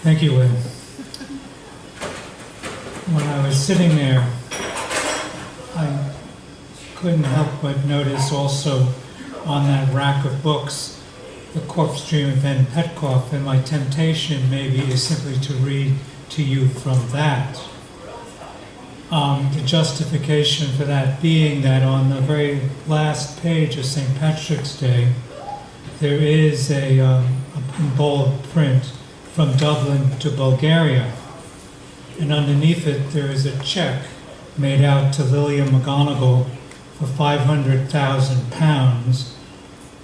Thank you, Lynn. When I was sitting there, I couldn't help but notice also on that rack of books the corpse dream of N. Petkoff, and my temptation maybe is simply to read to you from that. The justification for that being that on the very last page of St. Patrick's Day, there is in bold print, from Dublin to Bulgaria. And underneath it, there is a check made out to Lilia McGonigle for £500,000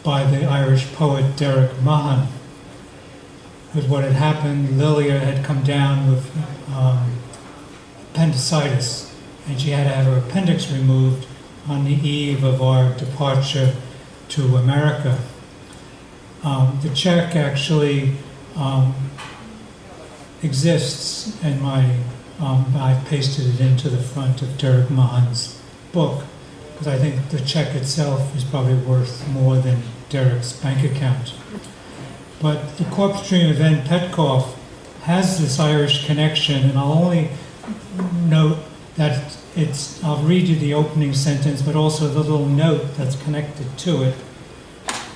by the Irish poet Derek Mahon. With what had happened, Lilia had come down with appendicitis, and she had to have her appendix removed on the eve of our departure to America. The check actually exists, and I've pasted it into the front of Derek Mahon's book, because I think the check itself is probably worth more than Derek's bank account. But the corpse dream of N. Petkoff has this Irish connection, and I'll only note that I'll read you the opening sentence, but also the little note that's connected to it.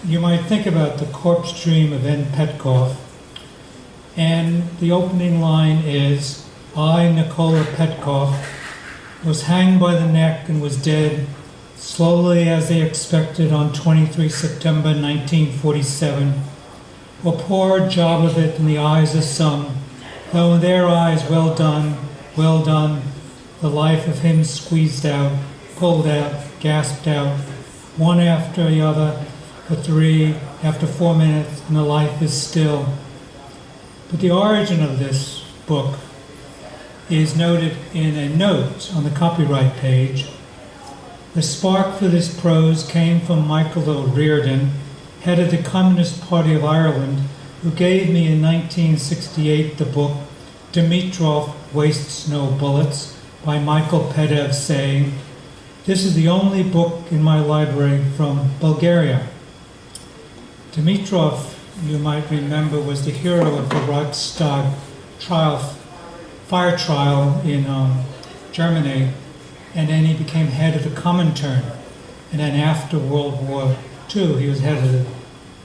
You might think about the corpse dream of N. Petkoff, and the opening line is, I, Nicola Petkoff, was hanged by the neck and was dead, slowly as they expected, on 23 September 1947. A poor job of it in the eyes of some, though in their eyes, well done, the life of him squeezed out, pulled out, gasped out, one after the other, for 3, after 4 minutes, and the life is still. But the origin of this book is noted in a note on the copyright page. The spark for this prose came from Michael O'Riordan, head of the Communist Party of Ireland, who gave me in 1968 the book Dimitrov Wastes No Bullets by Michael Pedev, saying, "This is the only book in my library from Bulgaria." Dimitrov, you might remember, was the hero of the Reichstag fire trial in Germany, and then he became head of the Comintern. And then after World War II, he was head of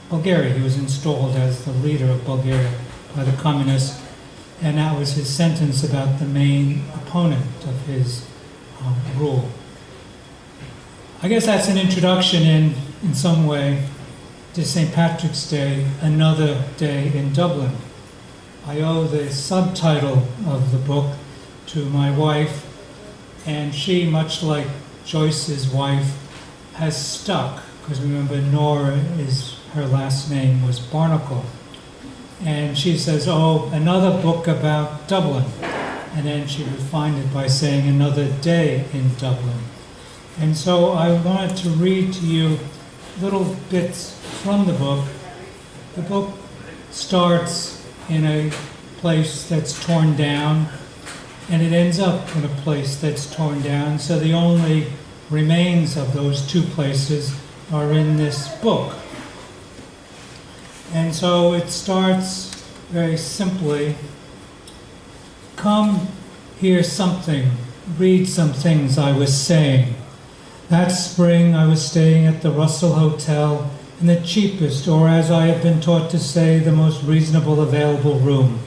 Bulgaria. He was installed as the leader of Bulgaria by the communists, and that was his sentence about the main opponent of his rule. I guess that's an introduction in some way to St. Patrick's Day, another day in Dublin. I owe the subtitle of the book to my wife, and she, much like Joyce's wife, has stuck, because remember Nora her last name was Barnacle. And she says, oh, another book about Dublin. And then she refined it by saying another day in Dublin. And so I wanted to read to you little bits from the book. The book starts in a place that's torn down, and it ends up in a place that's torn down. So the only remains of those two places are in this book. And so it starts very simply, come hear something, read some things I was saying. That spring I was staying at the Russell Hotel in the cheapest, or as I have been taught to say, the most reasonable available room.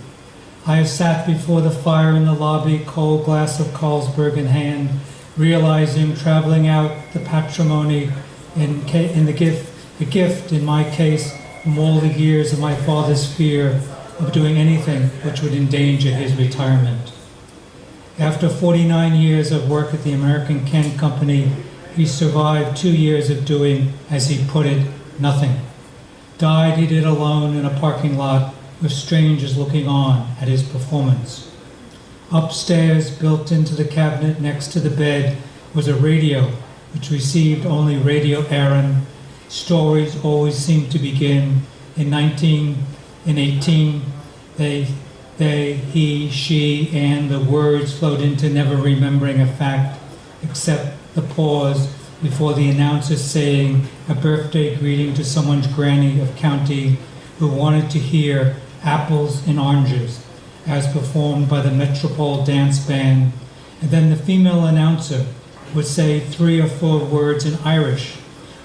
I have sat before the fire in the lobby, cold glass of Carlsberg in hand, realizing, traveling out the patrimony in the gift in my case, from all the years of my father's fear of doing anything which would endanger his retirement. After 49 years of work at the American Can Company, he survived 2 years of doing, as he put it, nothing. Died, he did, alone in a parking lot with strangers looking on at his performance. Upstairs, built into the cabinet next to the bed, was a radio, which received only Radio Aaron. Stories always seemed to begin in 18, they, he, she, and the words flowed into never remembering a fact, except the pause before the announcer saying a birthday greeting to someone's granny of county who wanted to hear apples and oranges. as performed by the Metropole Dance Band, and then the female announcer would say 3 or 4 words in Irish,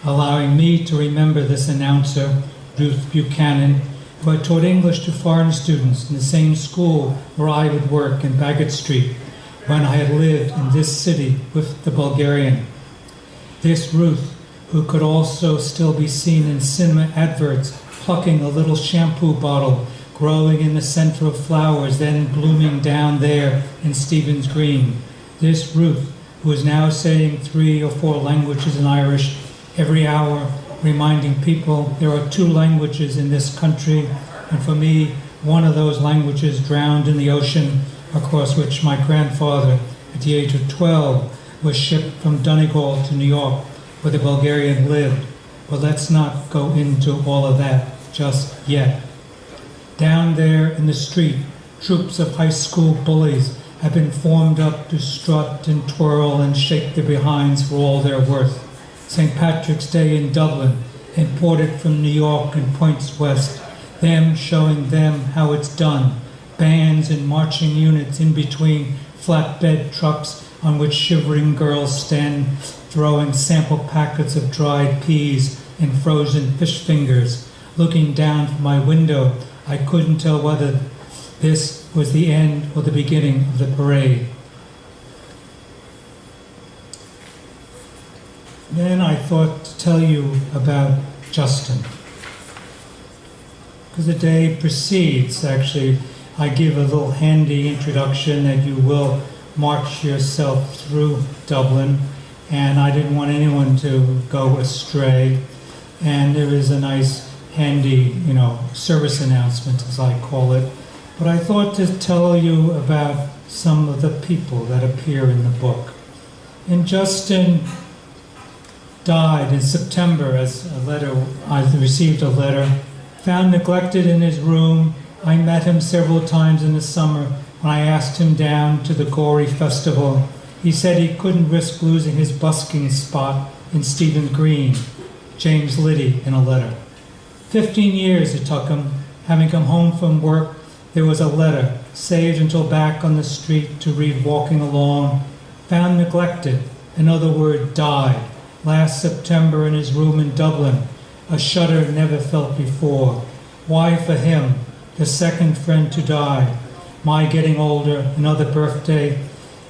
allowing me to remember this announcer, Ruth Buchanan, who had taught English to foreign students in the same school where I would work in Baggot Street when I had lived in this city with the Bulgarian. This Ruth, who could also still be seen in cinema adverts plucking a little shampoo bottle growing in the center of flowers, then blooming down there in Stephen's Green. This Ruth, who is now saying 3 or 4 languages in Irish every hour, reminding people there are 2 languages in this country, and for me, one of those languages drowned in the ocean, across which my grandfather, at the age of 12, was shipped from Donegal to New York, where the Bulgarian lived. But let's not go into all of that just yet. Down there in the street, troops of high school bullies have been formed up to strut and twirl and shake their behinds for all they're worth. St. Patrick's Day in Dublin, imported from New York and points west, them showing them how it's done, bands and marching units in between flatbed trucks on which shivering girls stand throwing sample packets of dried peas and frozen fish fingers. Looking down from my window, I couldn't tell whether this was the end or the beginning of the parade. Then I thought to tell you about Justin. Because the day precedes, actually, I give a little handy introduction that you will march yourself through Dublin, and I didn't want anyone to go astray. And there is a nice handy, service announcement, as I call it. But I thought to tell you about some of the people that appear in the book. And Justin died in September I received a letter, found neglected in his room. I met him several times in the summer when I asked him down to the Gory Festival. He said he couldn't risk losing his busking spot in Stephen's Green. James Liddy in a letter. 15 years it took him. Having come home from work, there was a letter, saved until back on the street to read walking along. Found neglected, in other words, died, last September in his room in Dublin. A shudder never felt before. Why for him, the second friend to die? My getting older, another birthday.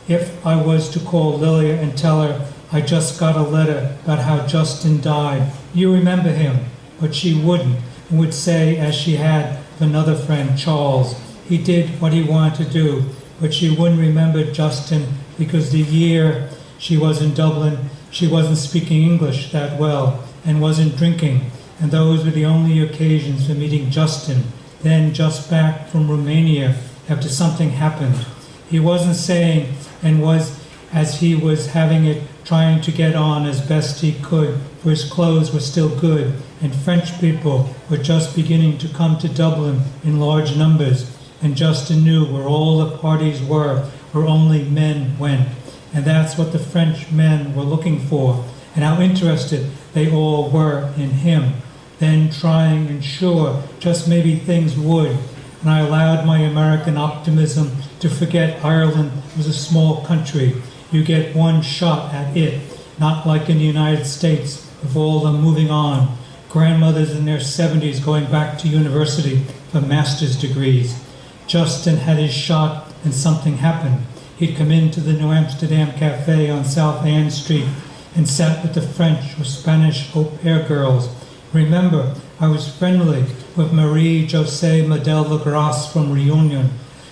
If I was to call Lilia and tell her I just got a letter about how Justin died, you remember him, but she wouldn't, and would say, as she had of another friend, Charles, he did what he wanted to do, but she wouldn't remember Justin because the year she was in Dublin, she wasn't speaking English that well and wasn't drinking, and those were the only occasions for meeting Justin, then just back from Romania after something happened. He wasn't saying, and was, as he was having it, trying to get on as best he could, for his clothes were still good, and French people were just beginning to come to Dublin in large numbers, and Justin knew where all the parties were, where only men went. And that's what the French men were looking for, and how interested they all were in him. Then trying, and sure, just maybe things would. And I allowed my American optimism to forget Ireland was a small country. You get one shot at it, not like in the United States, with all them moving on. Grandmothers in their 70s going back to university for master's degrees. Justin had his shot and something happened. He'd come into the New Amsterdam Cafe on South Ann Street and sat with the French or Spanish au pair girls. Remember, I was friendly with Marie-José Medel Legras from Reunion,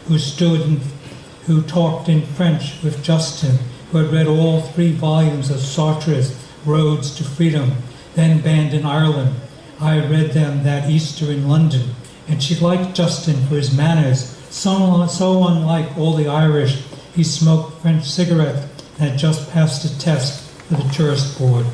who talked in French with Justin, who had read all 3 volumes of Sartre's Roads to Freedom, then banned in Ireland. I read them that Easter in London, and she liked Justin for his manners, so unlike all the Irish. He smoked French cigarettes and had just passed a test for the tourist board.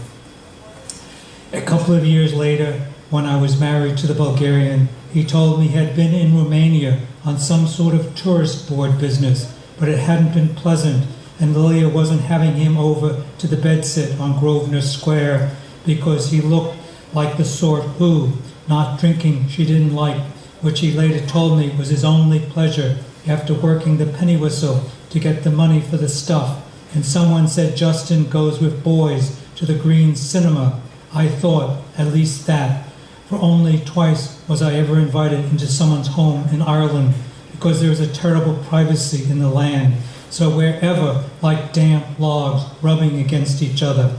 A couple of years later, when I was married to the Bulgarian, he told me he had been in Romania on some sort of tourist board business, but it hadn't been pleasant, and Lilia wasn't having him over to the bedsit on Grosvenor Square because he looked like the sort who, not drinking, she didn't like, which he later told me was his only pleasure after working the penny whistle to get the money for the stuff, and someone said Justin goes with boys to the Green Cinema. I thought, at least that, for only twice was I ever invited into someone's home in Ireland, because there is a terrible privacy in the land, so wherever, like damp logs rubbing against each other.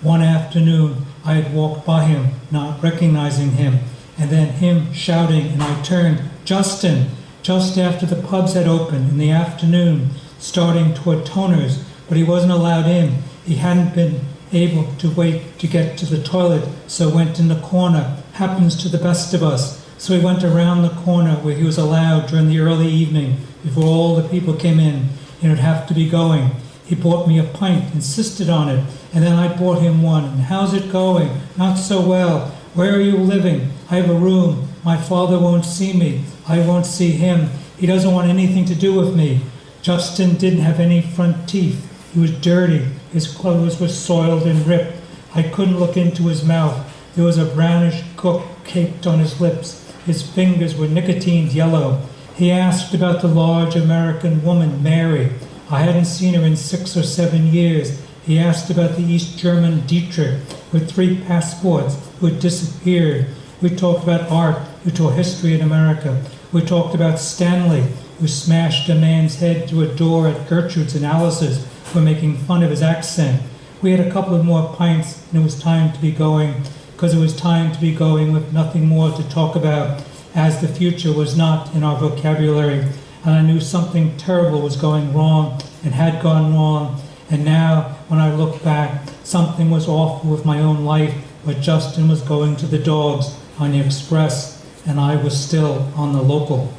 One afternoon, I had walked by him, not recognizing him, and then him shouting, and I turned, Justin, just after the pubs had opened in the afternoon, starting toward Toner's, but he wasn't allowed in. He hadn't been able to wait to get to the toilet, so went in the corner. Happens to the best of us. So he went around the corner where he was allowed during the early evening, before all the people came in, and would have to be going. He bought me a pint, insisted on it, and then I bought him one. And how's it going? Not so well. Where are you living? I have a room. My father won't see me. I won't see him. He doesn't want anything to do with me. Justin didn't have any front teeth. He was dirty. His clothes were soiled and ripped. I couldn't look into his mouth. There was a brownish gook caked on his lips. His fingers were nicotined yellow. He asked about the large American woman, Mary. I hadn't seen her in 6 or 7 years. He asked about the East German Dietrich with 3 passports who had disappeared. We talked about art, who taught history in America. We talked about Stanley, who smashed a man's head through a door at Gertrude's and Alice's for making fun of his accent. We had a couple of more pints, and it was time to be going, because it was time to be going with nothing more to talk about, as the future was not in our vocabulary, and I knew something terrible was going wrong and had gone wrong, and now, when I look back, something was awful with my own life, but Justin was going to the dogs on the express, and I was still on the local.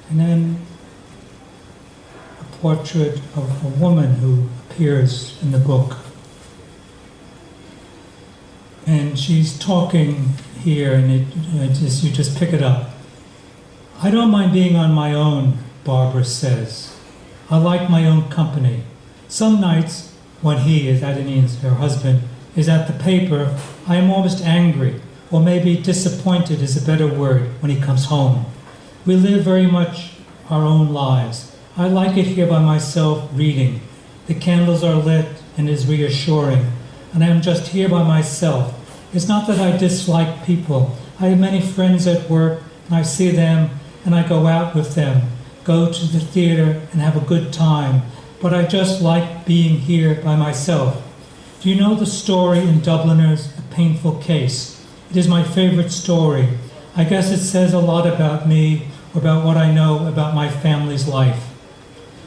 And then a portrait of a woman who appears in the book. And she's talking here, and you just pick it up. I don't mind being on my own, Barbara says. I like my own company. Some nights, when he, that means her husband, is at the paper, I am almost angry, or maybe disappointed is a better word, when he comes home. We live very much our own lives. I like it here by myself reading. The candles are lit and it is reassuring, and I am just here by myself. It's not that I dislike people. I have many friends at work, and I see them, and I go out with them, go to the theater and have a good time, but I just like being here by myself. Do you know the story in Dubliners, A Painful Case? It is my favorite story. I guess it says a lot about me, about what I know about my family's life.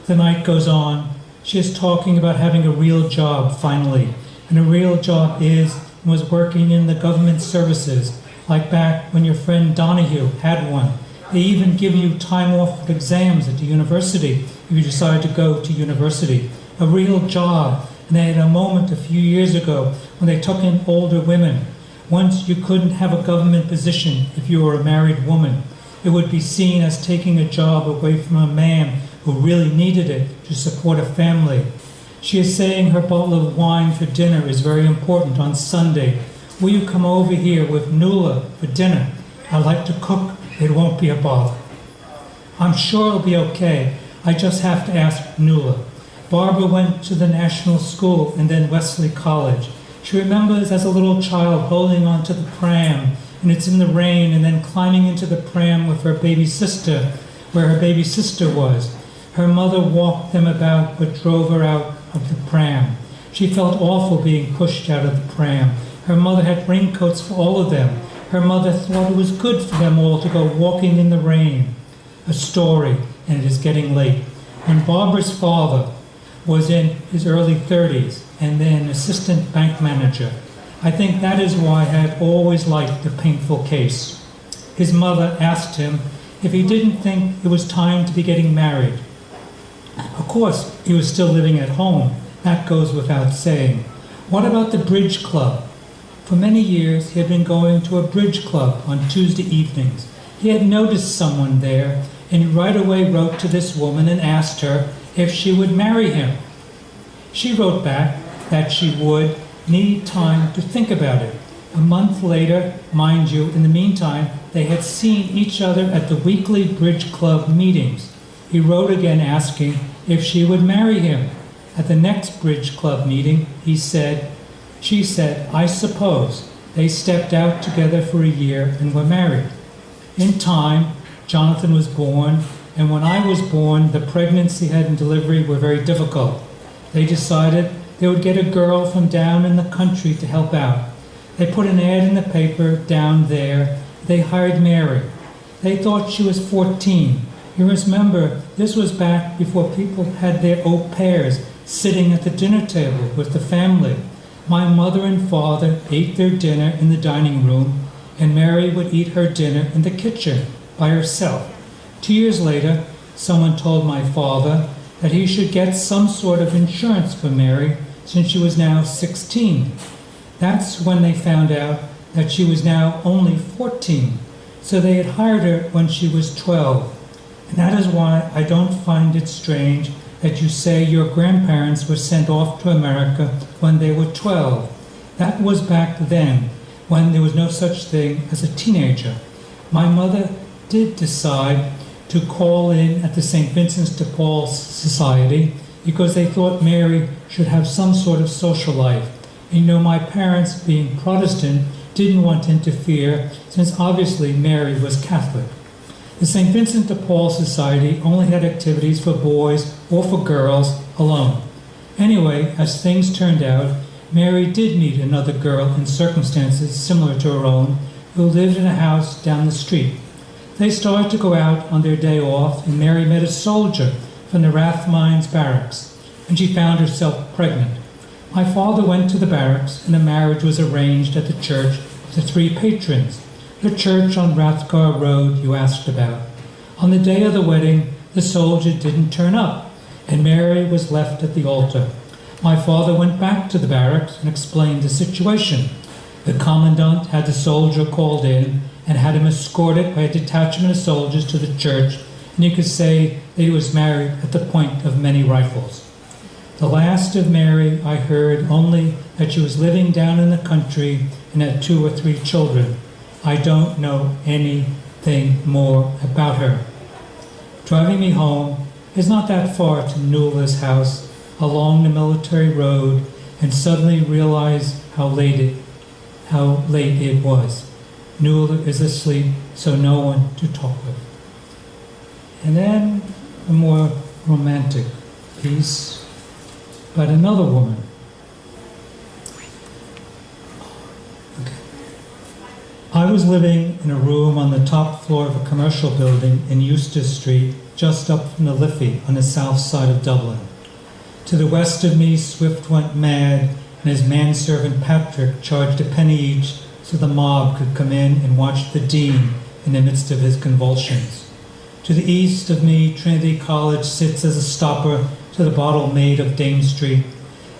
The night goes on. She is talking about having a real job, finally, and a real job is and was working in the government services, like back when your friend Donahue had one. They even give you time off for exams at the university if you decide to go to university. A real job. And they had a moment a few years ago when they took in older women. Once you couldn't have a government position if you were a married woman. It would be seen as taking a job away from a man who really needed it to support a family. She is saying her bottle of wine for dinner is very important on Sunday. Will you come over here with Nuala for dinner? I like to cook. It won't be a bother. I'm sure it'll be okay. I just have to ask Nuala. Barbara went to the National School and then Wesley College. She remembers as a little child holding onto the pram, and it's in the rain, and then climbing into the pram with her baby sister, where her baby sister was. Her mother walked them about but drove her out of the pram. She felt awful being pushed out of the pram. Her mother had raincoats for all of them. Her mother thought it was good for them all to go walking in the rain. A story, and it is getting late. When Barbara's father was in his early 30s and then assistant bank manager, I think that is why I had always liked The Painful Case. His mother asked him if he didn't think it was time to be getting married. Of course, he was still living at home. That goes without saying. What about the bridge club? For many years, he had been going to a bridge club on Tuesday evenings. He had noticed someone there, and he right away wrote to this woman and asked her if she would marry him. She wrote back that she would need time to think about it. A month later, mind you, in the meantime, they had seen each other at the weekly bridge club meetings. He wrote again asking if she would marry him. At the next bridge club meeting, she said, I suppose. They stepped out together for a year and were married. In time, Jonathan was born, and when I was born, the pregnancy and delivery were very difficult. They decided they would get a girl from down in the country to help out. They put an ad in the paper down there. They hired Mary. They thought she was 14. You remember, this was back before people had their au pairs sitting at the dinner table with the family. My mother and father ate their dinner in the dining room, and Mary would eat her dinner in the kitchen by herself. 2 years later, someone told my father that he should get some sort of insurance for Mary since she was now 16. That's when they found out that she was now only 14, so they had hired her when she was 12. And that is why I don't find it strange that you say your grandparents were sent off to America when they were 12. That was back then, when there was no such thing as a teenager. My mother did decide to call in at the St. Vincent de Paul Society because they thought Mary should have some sort of social life. And you know, my parents, being Protestant, didn't want to interfere since obviously Mary was Catholic. The St. Vincent de Paul Society only had activities for boys or for girls alone. Anyway, as things turned out, Mary did meet another girl in circumstances similar to her own who lived in a house down the street. They started to go out on their day off, and Mary met a soldier from the Rathmines barracks, and she found herself pregnant. My father went to the barracks, and a marriage was arranged at the church of the three patrons, the church on Rathgar Road you asked about. On the day of the wedding, the soldier didn't turn up, and Mary was left at the altar. My father went back to the barracks and explained the situation. The commandant had the soldier called in and had him escorted by a detachment of soldiers to the church, and you could say that he was married at the point of many rifles. The last of Mary, I heard only that she was living down in the country and had 2 or 3 children. I don't know anything more about her. Driving me home is not that far to Nuala's house along the military road, and suddenly realized how late it was. Nuala is asleep, so no one to talk with. And then a more romantic piece, but another woman. Okay. I was living in a room on the top floor of a commercial building in Eustace Street, just up from the Liffey on the south side of Dublin. To the west of me, Swift went mad, and his manservant Patrick charged a penny each so the mob could come in and watch the Dean in the midst of his convulsions. To the east of me, Trinity College sits as a stopper to the bottle made of Dame Street.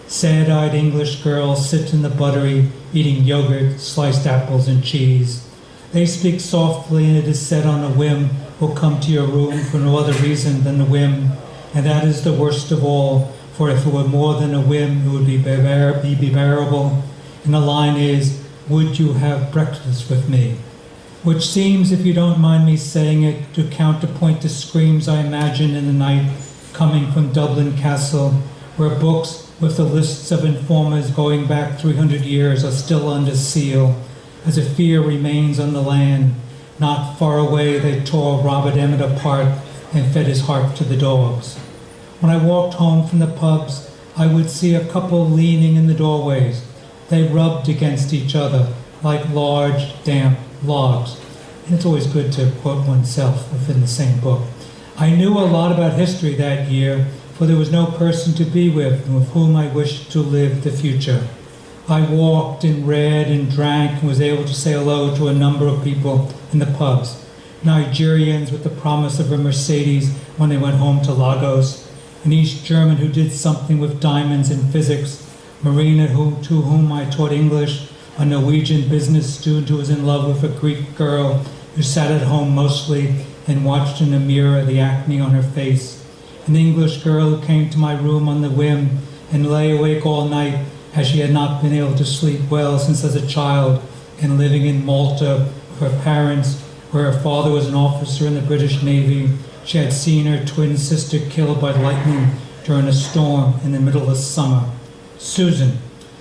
Sad-eyed English girls sit in the buttery, eating yogurt, sliced apples, and cheese. They speak softly, and it is said on a whim will come to your room for no other reason than the whim, and that is the worst of all, for if it were more than a whim, it would be bearable. And the line is, would you have breakfast with me? Which seems, if you don't mind me saying it, to counterpoint the screams I imagine in the night coming from Dublin Castle, where books with the lists of informers going back 300 years are still under seal, as a fear remains on the land. Not far away they tore Robert Emmet apart and fed his heart to the dogs. When I walked home from the pubs, I would see a couple leaning in the doorways. They rubbed against each other like large, damp logs. And it's always good to quote oneself within the same book. I knew a lot about history that year, for there was no person to be with and with whom I wished to live the future. I walked and read and drank and was able to say hello to a number of people in the pubs. Nigerians with the promise of a Mercedes when they went home to Lagos, an East German who did something with diamonds and physics, Marina to whom I taught English, a Norwegian business student who was in love with a Greek girl who sat at home mostly and watched in a mirror the acne on her face, an English girl who came to my room on the whim and lay awake all night as she had not been able to sleep well since as a child and living in Malta with her parents, where her father was an officer in the British Navy. She had seen her twin sister killed by lightning during a storm in the middle of summer. Susan.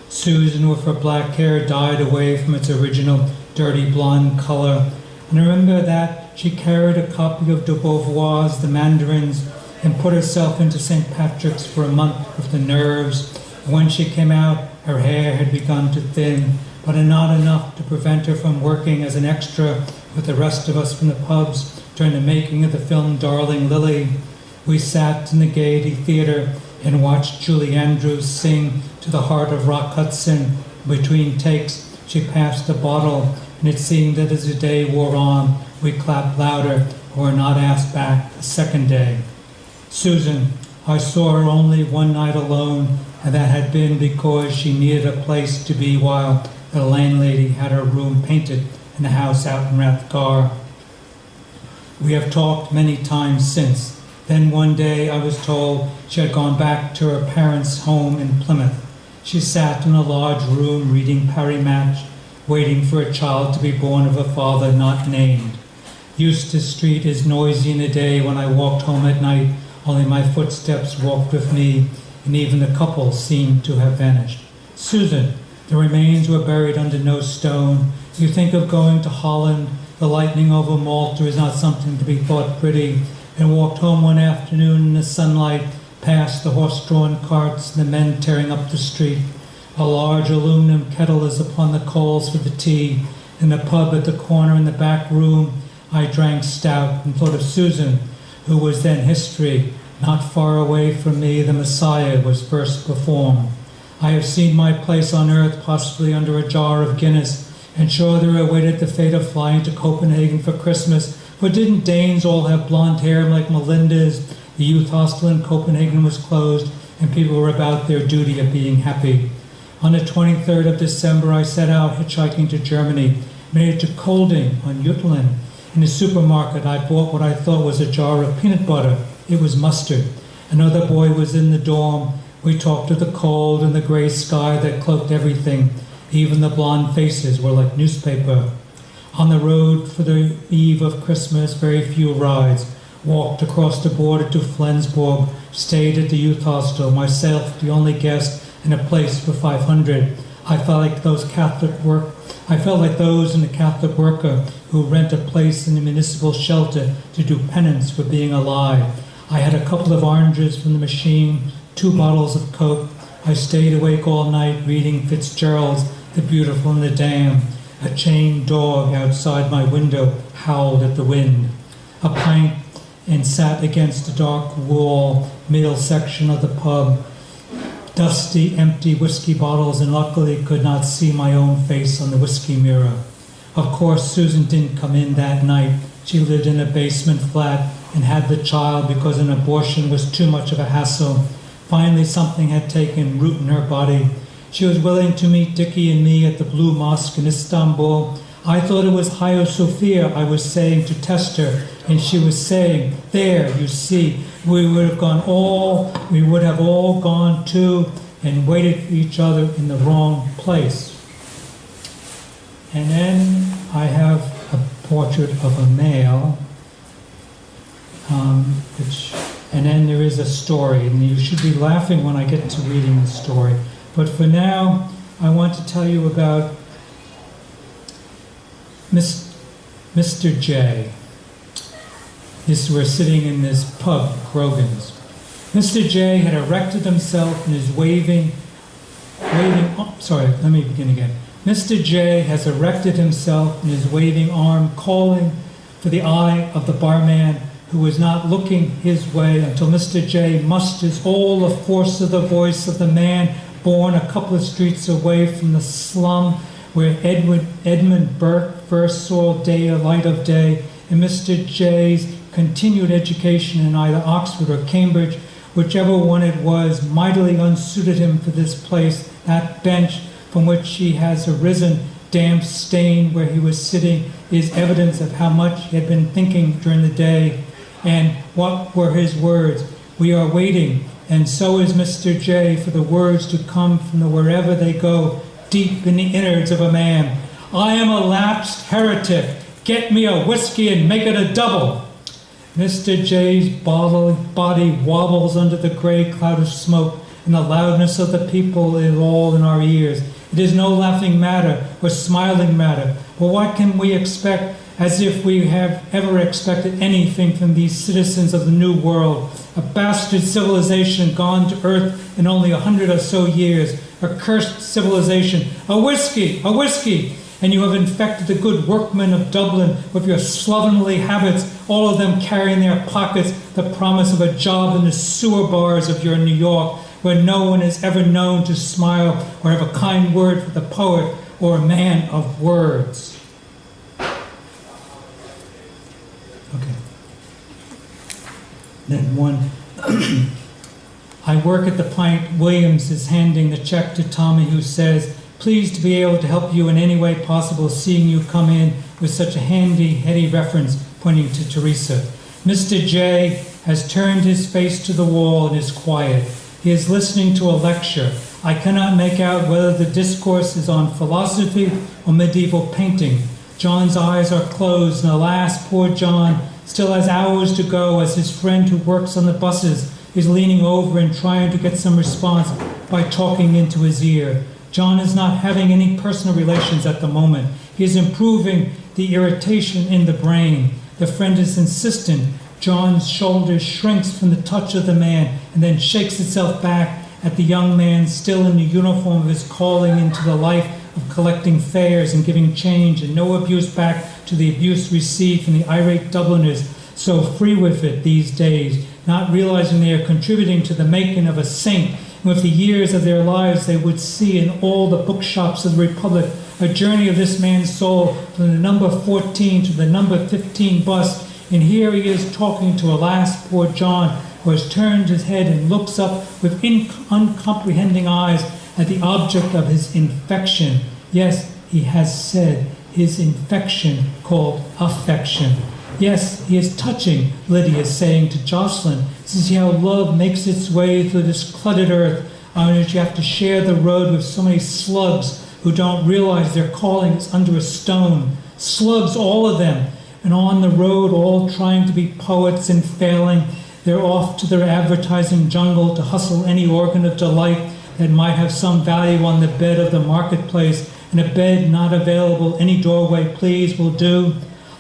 Susan, with her black hair dyed away from its original dirty blonde color. And I remember that she carried a copy of de Beauvoir's The Mandarins and put herself into St. Patrick's for a month with the nerves. And when she came out, her hair had begun to thin, but not enough to prevent her from working as an extra with the rest of us from the pubs during the making of the film Darling Lily. We sat in the Gaiety Theatre and watched Julie Andrews sing To the Heart of Rock Hudson. Between takes, she passed the bottle, and it seemed that as the day wore on, we clapped louder and were not asked back a second day. Susan, I saw her only one night alone, and that had been because she needed a place to be while the landlady had her room painted in the house out in Rathgar. We have talked many times since. Then one day I was told she had gone back to her parents' home in Plymouth. She sat in a large room reading Parry Match, waiting for a child to be born of a father not named. Eustace Street is noisy in the day when I walked home at night, only my footsteps walked with me, and even the couple seemed to have vanished. Susan, the remains were buried under no stone. You think of going to Holland, the lightning over Malta is not something to be thought pretty, and walked home one afternoon in the sunlight, past the horse-drawn carts and the men tearing up the street. A large aluminum kettle is upon the coals for the tea. In the pub at the corner in the back room, I drank stout and thought of Susan, who was then history. Not far away from me, the Messiah was first performed. I have seen my place on earth, possibly under a jar of Guinness, and sure there awaited the fate of flying to Copenhagen for Christmas. For didn't Danes all have blonde hair like Melinda's? The youth hostel in Copenhagen was closed, and people were about their duty of being happy. On the 23rd of December, I set out hitchhiking to Germany, made it to Kolding on Jutland. In the supermarket, I bought what I thought was a jar of peanut butter. It was mustard. Another boy was in the dorm. We talked of the cold and the gray sky that cloaked everything. Even the blonde faces were like newspaper. On the road for the eve of Christmas, very few rides. Walked across the border to Flensburg, stayed at the youth hostel, myself the only guest in a place for 500. I felt like those in the Catholic worker who rent a place in the municipal shelter to do penance for being alive. I had a couple of oranges from the machine, 2 bottles of Coke. I stayed awake all night reading Fitzgerald's The Beautiful and the Damned. A chained dog outside my window howled at the wind. A pint and sat against the dark wall middle section of the pub. Dusty, empty whiskey bottles, and luckily could not see my own face on the whiskey mirror. Of course, Susan didn't come in that night. She lived in a basement flat and had the child because an abortion was too much of a hassle. Finally, something had taken root in her body. She was willing to meet Dickie and me at the Blue Mosque in Istanbul. I thought it was Hagia Sophia I was saying to test her, and she was saying, there, you see, we would have all gone too and waited for each other in the wrong place. And then I have a portrait of a male, and then there is a story, and you should be laughing when I get to reading the story. But for now, I want to tell you about Mr. J. We're sitting in this pub, Grogan's. Mr. J had erected himself and is Mr. J has erected himself and is waving arm, calling for the eye of the barman who was not looking his way until Mr. J musters all the force of the voice of the man born a couple of streets away from the slum where Edmund Burke first saw light of day, and Mr. J's continued education in either Oxford or Cambridge, whichever one it was, mightily unsuited him for this place. That bench from which he has arisen, damp stained where he was sitting, is evidence of how much he had been thinking during the day. And what were his words? We are waiting, and so is Mr. J, for the words to come from the wherever they go, deep in the innards of a man. I am a lapsed heretic. Get me a whiskey and make it a double. Mr. J's body wobbles under the gray cloud of smoke, and the loudness of the people is all in our ears. It is no laughing matter or smiling matter. But what can we expect, as if we have ever expected anything from these citizens of the New World? A bastard civilization gone to earth in only 100 or so years. A cursed civilization. A whiskey! A whiskey! And you have infected the good workmen of Dublin with your slovenly habits, all of them carrying in their pockets the promise of a job in the sewer bars of your New York, where no one is ever known to smile or have a kind word for the poet or a man of words. Okay. Then one, I work at the Pint. Williams is handing the check to Tommy, who says, pleased to be able to help you in any way possible, seeing you come in with such a handy, heady reference, pointing to Teresa. Mr. J has turned his face to the wall and is quiet. He is listening to a lecture. I cannot make out whether the discourse is on philosophy or medieval painting. John's eyes are closed, and alas, poor John still has hours to go, as his friend who works on the buses is leaning over and trying to get some response by talking into his ear. John is not having any personal relations at the moment. He is improving the irritation in the brain. The friend is insistent. John's shoulder shrinks from the touch of the man and then shakes itself back at the young man still in the uniform of his calling into the life of collecting fares and giving change, and no abuse back to the abuse received from the irate Dubliners, so free with it these days, not realizing they are contributing to the making of a saint. With the years of their lives, they would see in all the bookshops of the Republic a journey of this man's soul from the number 14 to the number 15 bus. And here he is talking to, alas, poor John, who has turned his head and looks up with uncomprehending eyes at the object of his infection. Yes, he has said his infection, called affection. Yes, he is touching, Lydia is saying to Jocelyn. See how love makes its way through this cluttered earth on which you have to share the road with so many slugs who don't realize their calling is under a stone. Slugs, all of them. And on the road, all trying to be poets and failing. They're off to their advertising jungle to hustle any organ of delight that might have some value on the bed of the marketplace, and a bed not available, any doorway, please, will do.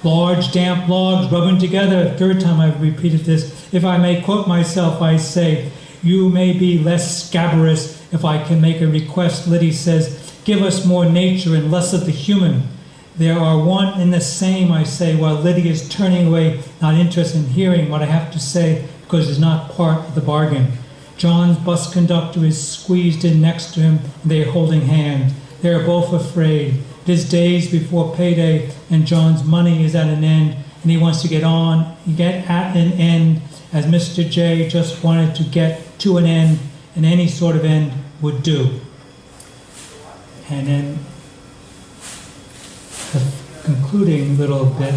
Large, damp logs rubbing together. The third time I've repeated this. If I may quote myself, I say, you may be less scabrous if I can make a request. Liddy says, give us more nature and less of the human. There are one and the same, I say, while Liddy is turning away, not interested in hearing what I have to say because it's not part of the bargain. John's bus conductor is squeezed in next to him, and they are holding hands. They are both afraid. It is days before payday, and John's money is at an end, and he wants to get at an end, as Mr. J just wanted to get to an end, and any sort of end would do. And then the concluding little bit,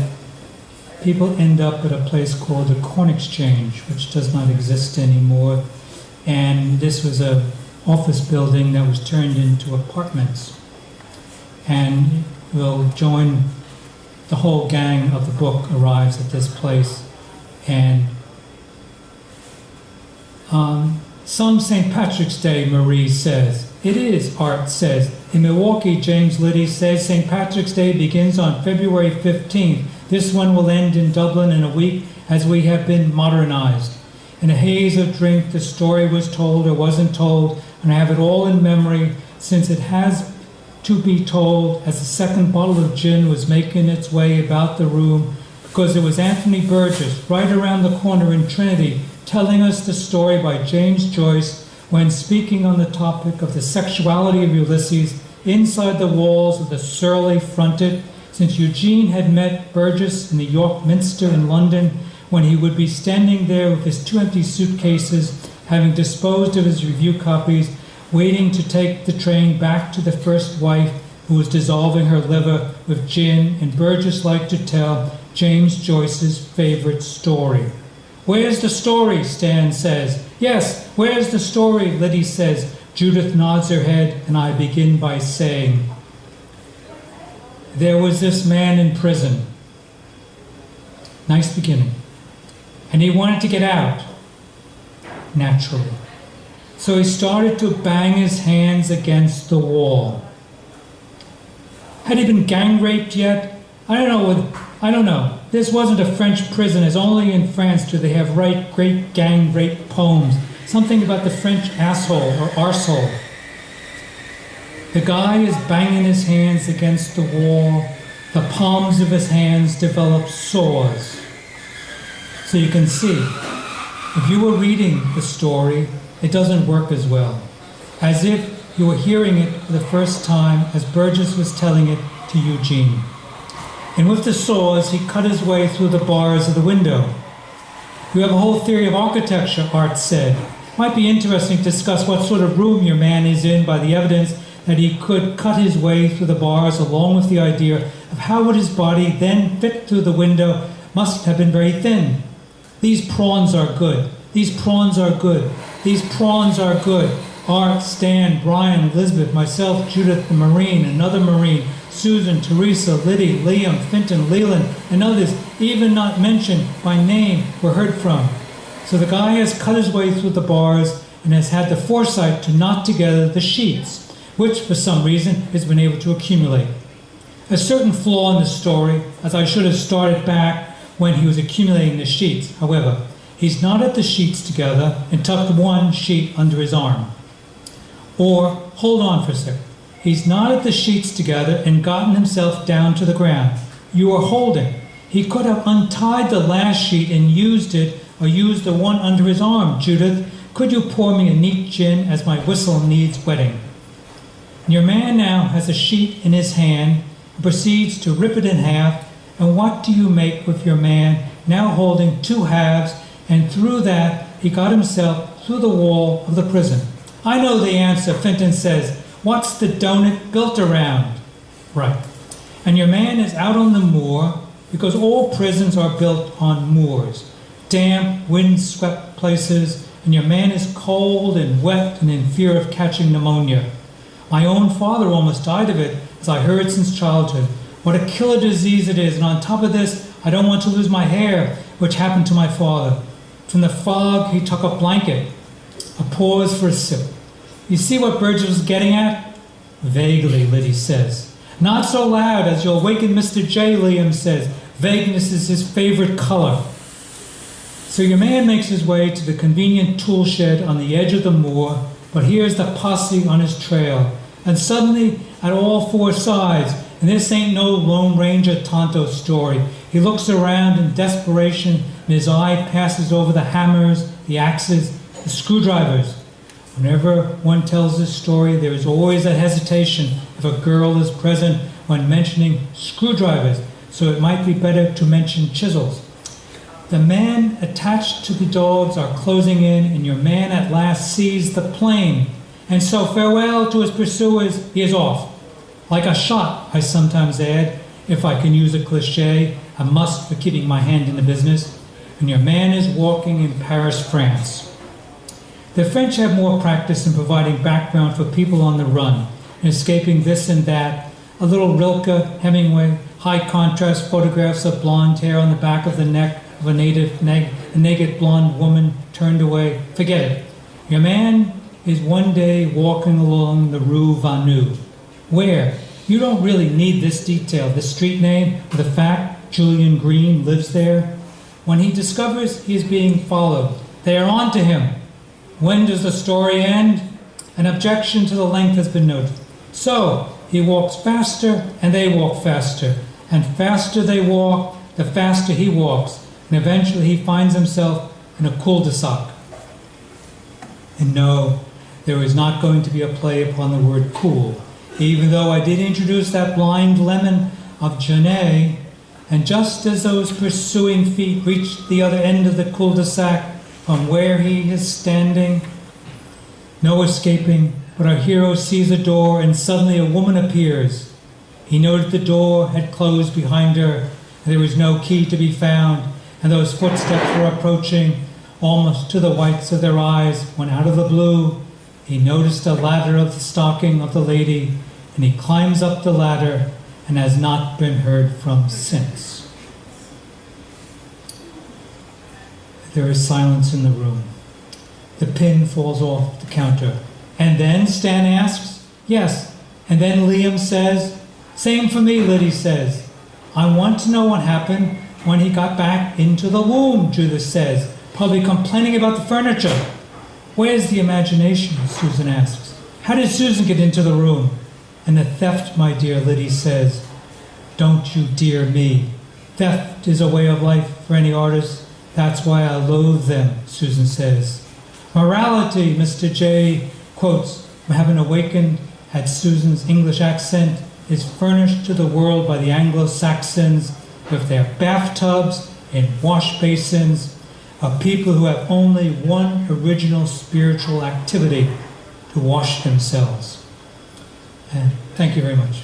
people end up at a place called the Corn Exchange, which does not exist anymore. And this was an office building that was turned into apartments. And we'll join, the whole gang of the book arrives at this place. And some St. Patrick's Day, Marie says. It is, Art says. In Milwaukee, James Liddy says, St. Patrick's Day begins on February 15th. This one will end in Dublin in a week, as we have been modernized. In a haze of drink, the story was told or wasn't told, and I have it all in memory, since it has to be told as the second bottle of gin was making its way about the room, because it was Anthony Burgess, right around the corner in Trinity, telling us the story by James Joyce when speaking on the topic of the sexuality of Ulysses inside the walls of the surly fronted, since Eugene had met Burgess in the York Minster in London, when he would be standing there with his 2 empty suitcases, having disposed of his review copies, waiting to take the train back to the first wife who was dissolving her liver with gin, and Burgess liked to tell James Joyce's favorite story. Where's the story? Stan says. Yes, where's the story? Liddy says. Judith nods her head, and I begin by saying, there was this man in prison. Nice beginning. And he wanted to get out, naturally. So he started to bang his hands against the wall. Had he been gang raped yet? I don't know. This wasn't a French prison, as only in France do they have great gang rape poems. Something about the French asshole or arsehole. The guy is banging his hands against the wall. The palms of his hands develop sores. So you can see, if you were reading the story, it doesn't work as well. As if you were hearing it for the first time as Burgess was telling it to Eugene. And with the sores, he cut his way through the bars of the window. You have a whole theory of architecture, Art said. Might be interesting to discuss what sort of room your man is in by the evidence that he could cut his way through the bars, along with the idea of how would his body then fit through the window. Must have been very thin. These prawns are good. These prawns are good. These prawns are good. Art, Stan, Brian, Elizabeth, myself, Judith, the Marine, another Marine, Susan, Teresa, Liddy, Liam, Finton, Leland, and others, even not mentioned by name, were heard from. So the guy has cut his way through the bars and has had the foresight to knot together the sheets, which for some reason has been able to accumulate. A certain flaw in the story, as I should have started back when he was accumulating the sheets. However, he's knotted the sheets together and tucked one sheet under his arm. Or, hold on for a second. He's knotted the sheets together and gotten himself down to the ground. You are holding. He could have untied the last sheet and used it, or used the one under his arm. Judith, could you pour me a neat gin, as my whistle needs wetting? Your man now has a sheet in his hand, and proceeds to rip it in half, and what do you make with your man now holding two halves, and through that he got himself through the wall of the prison? I know the answer, Finton says. What's the donut built around? Right. And your man is out on the moor, because all prisons are built on moors. Damp, wind-swept places, and your man is cold and wet and in fear of catching pneumonia. My own father almost died of it, as I heard since childhood. What a killer disease it is, and on top of this, I don't want to lose my hair, which happened to my father. From the fog, he took a blanket. A pause for a sip. You see what Burgess was getting at? Vaguely, Liddy says. Not so loud, as you'll waken Mr. J, Liam says. Vagueness is his favorite color. So your man makes his way to the convenient tool shed on the edge of the moor, but here's the posse on his trail. And suddenly, at all four sides, and this ain't no Lone Ranger Tonto story, he looks around in desperation, and his eye passes over the hammers, the axes, the screwdrivers. Whenever one tells this story, there is always a hesitation if a girl is present when mentioning screwdrivers, so it might be better to mention chisels. The men attached to the dogs are closing in, and your man at last sees the plane. And so farewell to his pursuers, he is off. Like a shot, I sometimes add, if I can use a cliché, a must for keeping my hand in the business. And your man is walking in Paris, France. The French have more practice in providing background for people on the run, and escaping this and that. A little Rilke, Hemingway, high contrast photographs of blonde hair on the back of the neck of a naked blonde woman turned away. Forget it. Your man is one day walking along the Rue Vanneau. Where? You don't really need this detail, the street name, or the fact Julian Green lives there. When he discovers he is being followed, they are on to him. When does the story end? An objection to the length has been noted. So, he walks faster, and they walk faster. And faster they walk, the faster he walks. And eventually he finds himself in a cul-de-sac. And no, there is not going to be a play upon the word cool, even though I did introduce that blind lemon of Genet, and just as those pursuing feet reach the other end of the cul-de-sac from where he is standing, no escaping, but our hero sees a door, and suddenly a woman appears. He noted the door had closed behind her, and there was no key to be found, and those footsteps were approaching almost to the whites of their eyes, when out of the blue he noticed a ladder of the stocking of the lady, and he climbs up the ladder, and has not been heard from since. There is silence in the room. The pin falls off the counter. And then, Stan asks. Yes. And then Liam says, same for me, Liddy says. I want to know what happened when he got back into the womb, Judith says, probably complaining about the furniture. Where's the imagination, Susan asks. How did Susan get into the room? And the theft, my dear, Liddy says. Don't you dear me. Theft is a way of life for any artist. That's why I loathe them, Susan says. Morality, Mr. J quotes, having awakened at Susan's English accent, is furnished to the world by the Anglo-Saxons with their bathtubs and wash basins, of people who have only one original spiritual activity, to wash themselves. And thank you very much.